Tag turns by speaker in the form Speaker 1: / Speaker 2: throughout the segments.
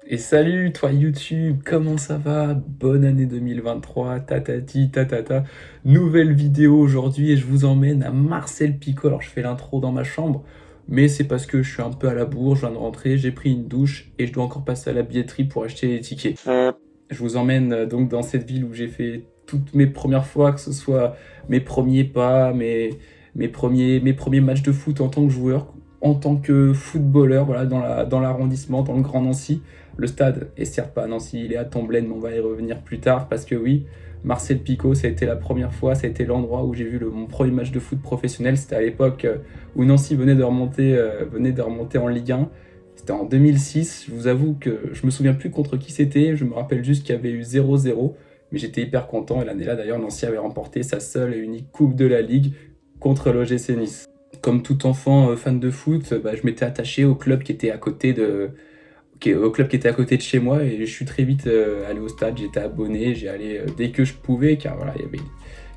Speaker 1: Et salut toi YouTube, comment ça va? Bonne année 2023, tatati tatata. Nouvelle vidéo aujourd'hui et je vous emmène à Marcel Pico. Alors je fais l'intro dans ma chambre, mais c'est parce que je suis un peu à la bourre, je viens de rentrer, j'ai pris une douche et je dois encore passer à la billetterie pour acheter les tickets. Je vous emmène donc dans cette ville où j'ai fait toutes mes premières fois, que ce soit mes premiers pas, mes premiers matchs de foot en tant que joueur, en tant que footballeur, voilà, dans l'arrondissement, dans le Grand Nancy. Le stade est certes pas à Nancy, il est à Tomblaine, mais on va y revenir plus tard parce que oui, Marcel Pico, ça a été la première fois, ça a été l'endroit où j'ai vu mon premier match de foot professionnel. C'était à l'époque où Nancy venait de remonter en Ligue 1. C'était en 2006. Je vous avoue que je me souviens plus contre qui c'était. Je me rappelle juste qu'il y avait eu 0-0. Mais j'étais hyper content. Et l'année-là, d'ailleurs, Nancy avait remporté sa seule et unique Coupe de la Ligue contre l'OGC Nice. Comme tout enfant fan de foot, je m'étais attaché au club qui était à côté de chez moi et je suis très vite allé au stade, j'étais abonné, j'y allais dès que je pouvais car voilà, il y avait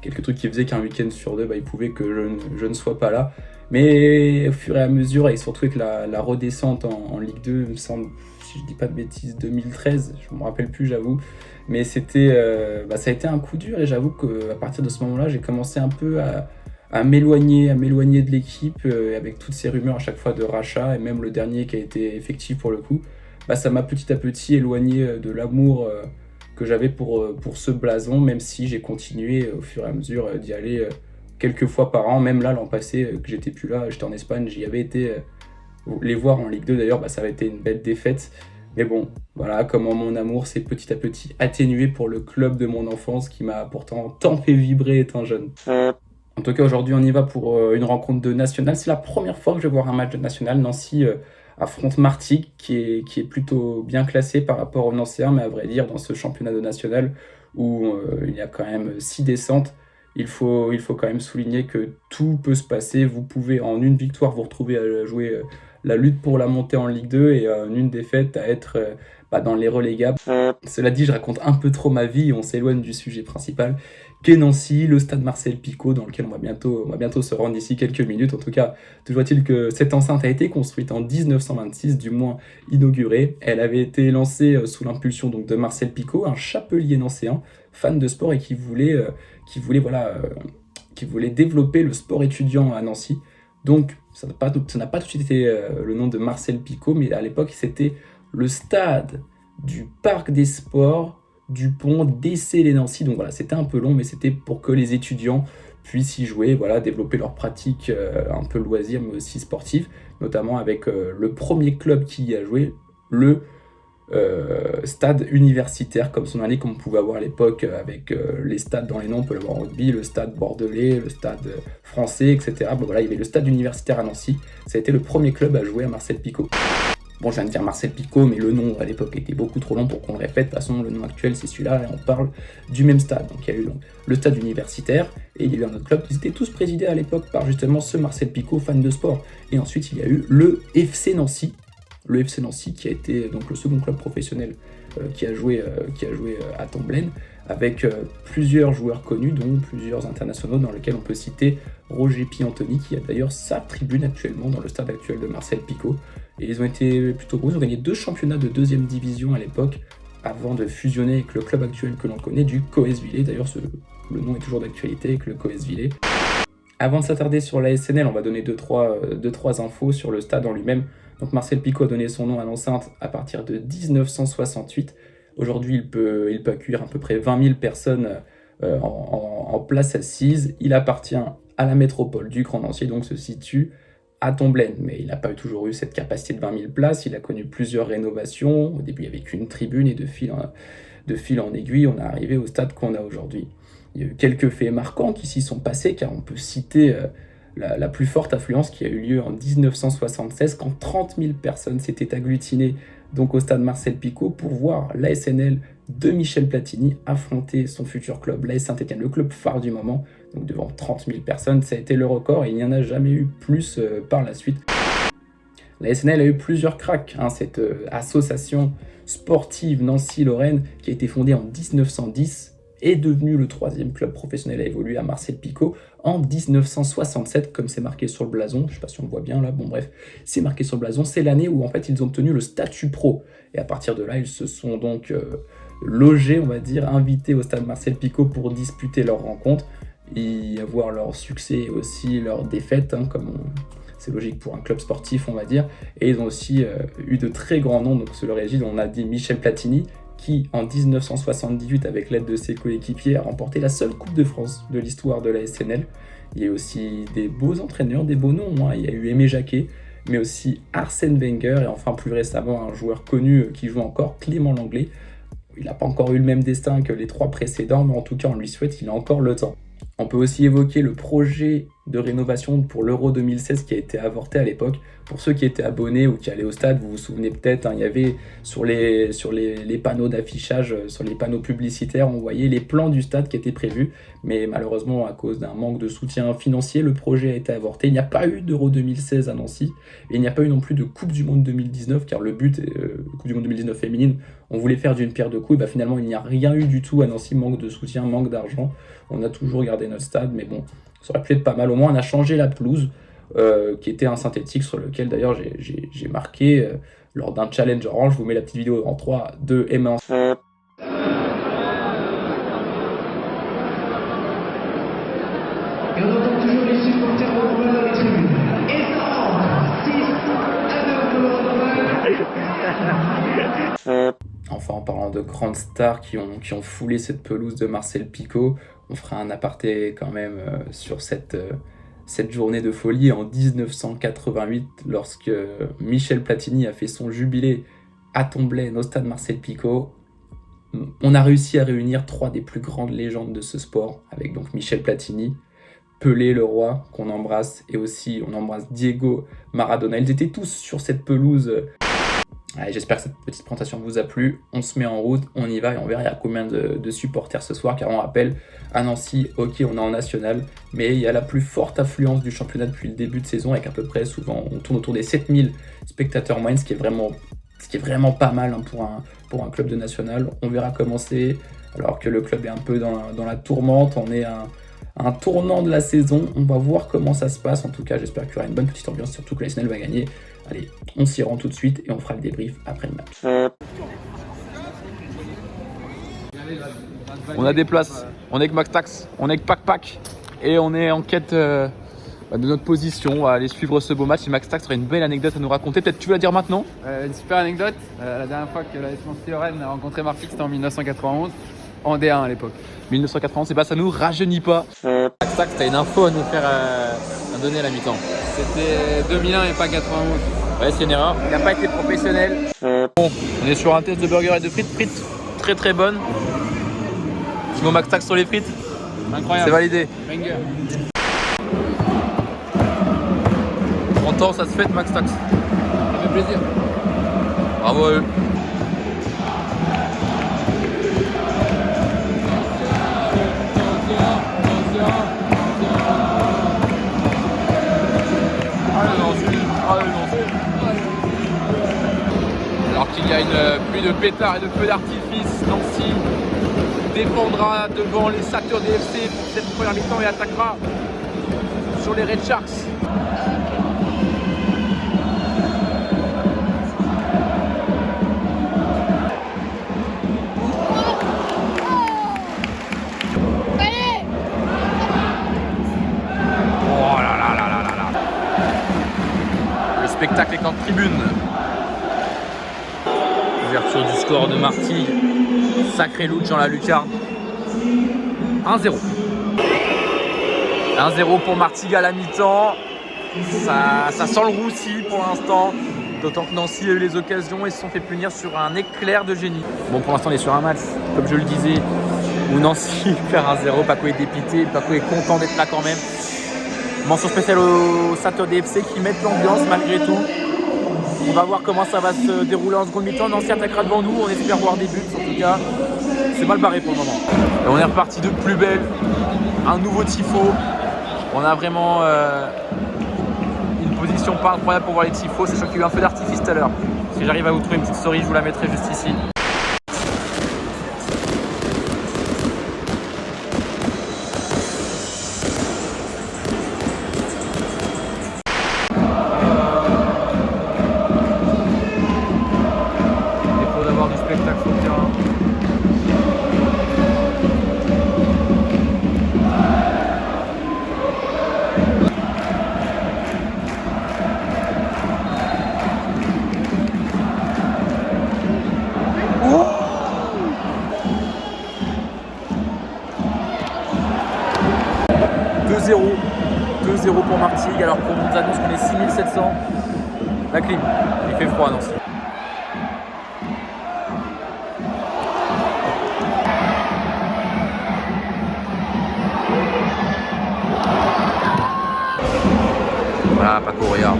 Speaker 1: quelques trucs qui faisaient qu'un week-end sur deux, il pouvait que je ne sois pas là. Mais au fur et à mesure, et surtout avec la redescente en Ligue 2, il me semble, si je dis pas de bêtises, 2013, je me rappelle plus, j'avoue. Mais ça a été un coup dur et j'avoue qu'à partir de ce moment-là, j'ai commencé un peu à m'éloigner de l'équipe avec toutes ces rumeurs à chaque fois de rachat et même le dernier qui a été effectif pour le coup. Ça m'a petit à petit éloigné de l'amour que j'avais pour ce blason, même si j'ai continué au fur et à mesure d'y aller quelques fois par an. Même là, l'an passé, que j'étais plus là, j'étais en Espagne, j'y avais été les voir en Ligue 2 d'ailleurs, ça avait été une belle défaite. Mais bon, voilà, comment mon amour s'est petit à petit atténué pour le club de mon enfance qui m'a pourtant tant fait vibrer étant jeune. En tout cas, aujourd'hui, on y va pour une rencontre de national. C'est la première fois que je vais voir un match de national. Nancy affronte Martigues, qui est plutôt bien classé par rapport aux Nancéens, mais à vrai dire, dans ce championnat de national où il y a quand même 6 descentes, il faut quand même souligner que tout peut se passer. Vous pouvez, en une victoire, vous retrouver à jouer la lutte pour la montée en Ligue 2 et en une défaite à être dans les relégables. Cela dit, je raconte un peu trop ma vie et on s'éloigne du sujet principal qu'est Nancy, le stade Marcel Pico, dans lequel on va bientôt se rendre d'ici quelques minutes. En tout cas, toujours est-il que cette enceinte a été construite en 1926, du moins inaugurée. Elle avait été lancée sous l'impulsion donc de Marcel Pico, un chapelier nancéen, fan de sport et qui voulait développer le sport étudiant à Nancy. Donc, ça n'a pas tout de suite été le nom de Marcel Pico, mais à l'époque, c'était le stade du Parc des Sports du pont d'Essey-les-Nancy. Donc voilà, c'était un peu long, mais c'était pour que les étudiants puissent y jouer, voilà, développer leurs pratiques un peu loisirs, mais aussi sportives, notamment avec le premier club qui y a joué, le stade universitaire, comme son année, comme on pouvait avoir à l'époque avec les stades dans les noms, on peut l'avoir en rugby, le stade bordelais, le stade français, etc. Bon voilà, il y avait le stade universitaire à Nancy, ça a été le premier club à jouer à Marcel Pico. Bon, je viens de dire Marcel Pico, mais le nom à l'époque était beaucoup trop long pour qu'on le répète. De toute façon, le nom actuel, c'est celui-là, et on parle du même stade. Donc, il y a eu donc, le stade universitaire, et il y a eu un autre club qui étaient tous présidés à l'époque par justement ce Marcel Pico, fan de sport. Et ensuite, il y a eu le FC Nancy. Le FC Nancy qui a été donc le second club professionnel qui a joué à Tomblaine, avec plusieurs joueurs connus, dont plusieurs internationaux, dans lesquels on peut citer Roger Piantoni, qui a d'ailleurs sa tribune actuellement dans le stade actuel de Marcel Pico. Et ils ont été plutôt gros, ils ont gagné 2 championnats de 2e division à l'époque, avant de fusionner avec le club actuel que l'on connaît, du Coës-Villers. D'ailleurs, le nom est toujours d'actualité avec le Coës-Villers. Avant de s'attarder sur la SNL, on va donner 2-3 infos sur le stade en lui-même. Donc Marcel Pico a donné son nom à l'enceinte à partir de 1968. Aujourd'hui, il peut accueillir à peu près 20 000 personnes en place assise. Il appartient à la métropole du Grand Nancy, donc se situe à Tomblaine. Mais il n'a pas toujours eu cette capacité de 20 000 places. Il a connu plusieurs rénovations. Au début, il n'y avait qu'une tribune et de fil en aiguille, on est arrivé au stade qu'on a aujourd'hui. Il y a eu quelques faits marquants qui s'y sont passés, car on peut citer la plus forte affluence qui a eu lieu en 1976, quand 30 000 personnes s'étaient agglutinées donc au stade Marcel Pico pour voir l'ASNL de Michel Platini affronter son futur club, l'AS Saint-Étienne, le club phare du moment. Donc devant 30 000 personnes, ça a été le record et il n'y en a jamais eu plus par la suite. La SNL a eu plusieurs cracks, cette association sportive Nancy-Lorraine qui a été fondée en 1910 est devenue le 3e club professionnel à évoluer à Marcel Pico en 1967, comme c'est marqué sur le blason. Je sais pas si on le voit bien là, bon bref, c'est marqué sur le blason. C'est l'année où en fait ils ont obtenu le statut pro. Et à partir de là, ils se sont donc logés, on va dire, invités au stade Marcel Picot pour disputer leur rencontre, y avoir leur succès et aussi leur défaite, hein, c'est logique pour un club sportif, on va dire. Et ils ont aussi eu de très grands noms, donc sous leur égide, on a dit Michel Platini, qui en 1978, avec l'aide de ses coéquipiers, a remporté la seule Coupe de France de l'histoire de la SNL. Il y a aussi des beaux entraîneurs, des beaux noms, hein. Il y a eu Aimé Jacquet, mais aussi Arsène Wenger, et enfin plus récemment un joueur connu qui joue encore, Clément Langlais. Il n'a pas encore eu le même destin que les 3 précédents, mais en tout cas on lui souhaite, il a encore le temps. On peut aussi évoquer le projet de rénovation pour l'Euro 2016 qui a été avorté à l'époque. Pour ceux qui étaient abonnés ou qui allaient au stade, vous vous souvenez peut-être, hein, il y avait sur les panneaux d'affichage, sur les panneaux publicitaires, on voyait les plans du stade qui étaient prévus. Mais malheureusement, à cause d'un manque de soutien financier, le projet a été avorté. Il n'y a pas eu d'Euro 2016 à Nancy. Et il n'y a pas eu non plus de Coupe du Monde 2019, car le but, Coupe du Monde 2019 féminine, on voulait faire d'une pierre deux coups. Et bah, finalement, il n'y a rien eu du tout à Nancy, manque de soutien, manque d'argent. On a toujours gardé notre stade, mais bon, ça aurait pu être pas mal. Au moins, on a changé la pelouse, qui était un synthétique sur lequel d'ailleurs j'ai marqué lors d'un challenge orange. Je vous mets la petite vidéo en 3, 2 et 1.
Speaker 2: Et on entend toujours les supporters roumains dans les tribunes. Énorme 6-1
Speaker 1: Enfin, en parlant de grandes stars qui ont foulé cette pelouse de Marcel Picot, on fera un aparté quand même sur cette journée de folie en 1988, lorsque Michel Platini a fait son jubilé à Tomblaine au stade Marcel Picot. On a réussi à réunir 3 des plus grandes légendes de ce sport, avec donc Michel Platini, Pelé le roi, qu'on embrasse, et aussi on embrasse Diego Maradona. Ils étaient tous sur cette pelouse. Allez, j'espère que cette petite présentation vous a plu. On se met en route, on y va et on verra il y a combien de supporters ce soir, car on rappelle, à Nancy, ok, on est en national, mais il y a la plus forte affluence du championnat depuis le début de saison, avec à peu près, souvent, on tourne autour des 7000 spectateurs moyens, ce qui est vraiment pas mal, hein, pour un club de national. On verra comment c'est, alors que le club est un peu dans la tourmente, on est à un tournant de la saison, on va voir comment ça se passe. En tout cas, j'espère qu'il y aura une bonne petite ambiance, surtout que la SNL va gagner. Allez, on s'y rend tout de suite et on fera le débrief après le match.
Speaker 3: On a des places, on est avec Max Tax, on est avec Pac et on est en quête de notre position. On va aller suivre ce beau match et Max Tax aura une belle anecdote à nous raconter. Peut-être tu veux la dire maintenant?
Speaker 4: Une super anecdote, la dernière fois que la Lorraine a rencontré Martigues, c'était en 1991, en D1 à l'époque.
Speaker 3: 1991, c'est pas, ça nous rajeunit pas. Max Tax, t'as une info à nous faire à donner à la mi-temps.
Speaker 4: C'était 2001 et pas 91.
Speaker 3: Ouais, c'est une erreur. Il n'a pas été professionnel. Bon, on est sur un test de burger et de frites très très bonnes. Sinon Max Tax sur les frites,
Speaker 4: Incroyable.
Speaker 3: c'est validé.
Speaker 4: Banger.
Speaker 3: 30 ans, ça se fête Max Tax.
Speaker 4: Ça fait plaisir.
Speaker 3: Bravo à eux. Alors qu'il y a une pluie de pétards et de feux d'artifice, Nancy défendra devant les Saturday FC pour cette première mi-temps et attaquera sur les Red Sharks. Le spectacle est en tribune. Ouverture du score de Martigues. Sacré loot dans la lucarne. 1-0. 1-0 pour Martigues à la mi-temps. Ça sent le roussi pour l'instant. D'autant que Nancy a eu les occasions et se sont fait punir sur un éclair de génie. Bon, pour l'instant, on est sur un match, comme je le disais, où Nancy perd 1-0. Paco est dépité, Paco est content d'être là quand même. Mention spéciale au Saturday FC qui mettent l'ambiance malgré tout. On va voir comment ça va se dérouler en seconde mi-temps. Nancy attaquera devant nous, on espère voir des buts. En tout cas, c'est mal barré pour le moment. Et on est reparti de plus belle. Un nouveau tifo. On a vraiment une position pas incroyable pour voir les tifos. C'est sûr qu'il y a eu un feu d'artifice tout à l'heure. Si j'arrive à vous trouver une petite story, je vous la mettrai juste ici. spectacle sur le terrain. « 2-0 pour Martigues, alors qu'on nous annonce qu'on est 6700. La clim, il fait froid à Nancy. Voilà, pas courir.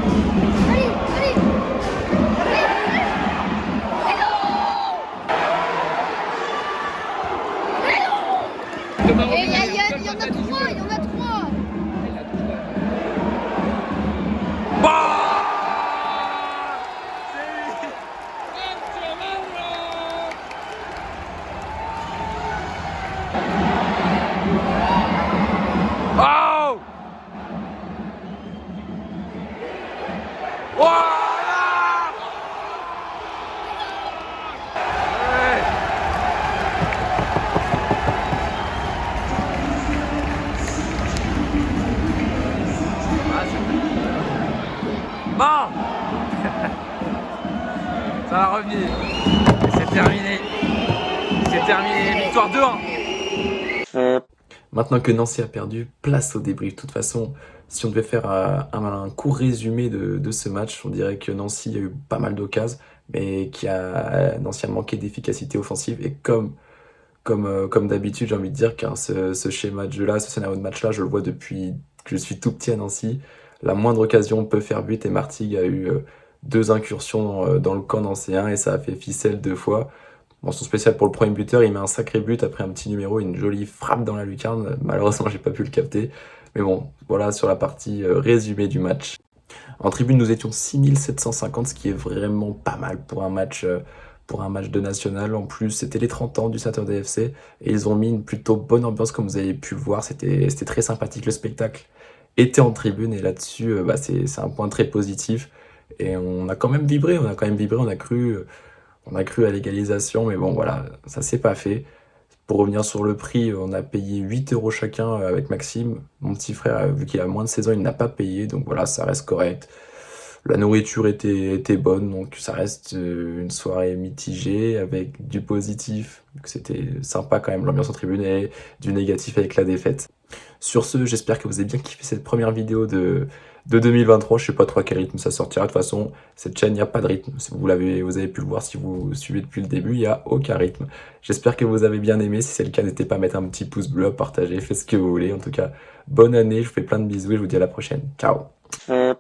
Speaker 5: Il y en a trois.
Speaker 3: Oh! Voilà! Ouais. Bon! Ça va revenir. Et c'est terminé. C'est terminé. Victoire 2-1.
Speaker 1: Maintenant que Nancy a perdu, place au débrief. De toute façon, si on devait faire un court résumé de ce match, on dirait que Nancy a eu pas mal d'occasions, mais Nancy a manqué d'efficacité offensive. Et comme d'habitude, j'ai envie de dire que ce schéma de jeu-là, ce scénario de match-là, je le vois depuis que je suis tout petit à Nancy. La moindre occasion peut faire but et Martigues a eu 2 incursions dans le camp nancéen et ça a fait ficelle 2 fois. Mention spéciale pour le premier buteur, il met un sacré but après un petit numéro, une jolie frappe dans la lucarne. Malheureusement, j'ai pas pu le capter. Mais bon, voilà sur la partie résumée du match. En tribune, nous étions 6750, ce qui est vraiment pas mal pour un match de national. En plus, c'était les 30 ans du Saturday FC et ils ont mis une plutôt bonne ambiance comme vous avez pu le voir. C'était très sympathique, le spectacle était en tribune et là-dessus, c'est un point très positif. Et on a quand même vibré, on a cru à l'égalisation, mais bon voilà, ça s'est pas fait. Pour revenir sur le prix, on a payé 8 € chacun avec Maxime. Mon petit frère, vu qu'il a moins de 16 ans, il n'a pas payé, donc voilà, ça reste correct. La nourriture était bonne, donc ça reste une soirée mitigée avec du positif. C'était sympa quand même, l'ambiance en tribune, et du négatif avec la défaite. Sur ce, j'espère que vous avez bien kiffé cette première vidéo de 2023. Je sais pas trop à quel rythme ça sortira. De toute façon, cette chaîne, il n'y a pas de rythme. Vous avez pu le voir si vous suivez depuis le début, il n'y a aucun rythme. J'espère que vous avez bien aimé. Si c'est le cas, n'hésitez pas à mettre un petit pouce bleu, à partager, faites ce que vous voulez. En tout cas, bonne année, je vous fais plein de bisous et je vous dis à la prochaine. Ciao!